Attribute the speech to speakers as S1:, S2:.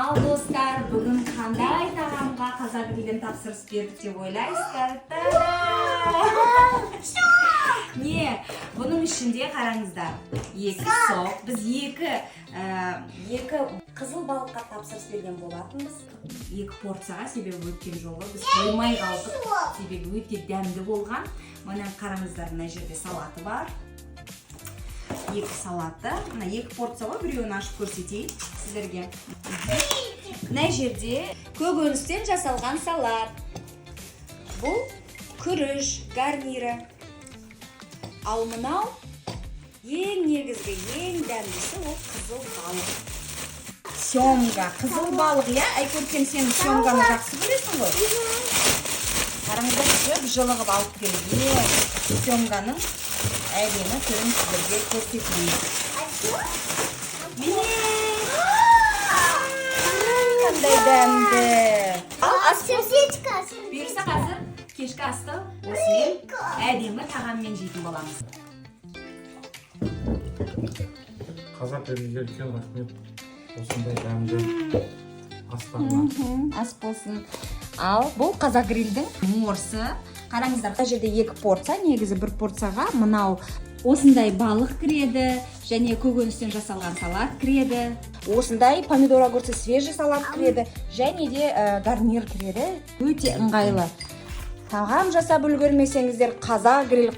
S1: Ал достар, бүгін қандай тағамға қазақ елден тапсырыс бердік деп ойлайсыздар? Не, бұның ішінде қараңыздар. Екі сок, біз екі қызыл балыққа тапсырыс берген болатынбыз. Екі порцияға, себебі өткен жолы біз қоймай қалдық. Себебі өте дәмді болған. Мына қараңыздар, мына жерде салаты бар. Екі салаты, мына екі порцияға біреуін ашып көрсетейін сіздерге. Мына жерде көкөністен жасалған салат. Бұл күріш гарнирі. Ал мынау ең негізгі, ең дәмдісі ол қызыл балық. Семга, қызыл балық, я? Айкөрсем, сен семганы жақсы көресің ғой? Қараңыздар, көп жылығып алып келген семганың әдемі түрін сіздерге көрсетейін. Міне! Қандай дәмді! Бұйырса қазір кешкі асты осымен әдемі тағаммен жейтін боламыз.
S2: Қазақ еліне үлкен рахмет. Осындай дәмді астарына.
S1: Ас болсын. Ал бұл қазақ грильдің морсы. Қараңыздар, қай жерде екі порция, негізі бір порцияға мынау осындай балық кіреді, және көкөністен жасалған салат кіреді. Осындай помидор огурцы свежий салат кіреді, және де гарнир кіреді. Өте ыңғайлы. Тағам жасап үлгермесеңіздер, қазақ гриль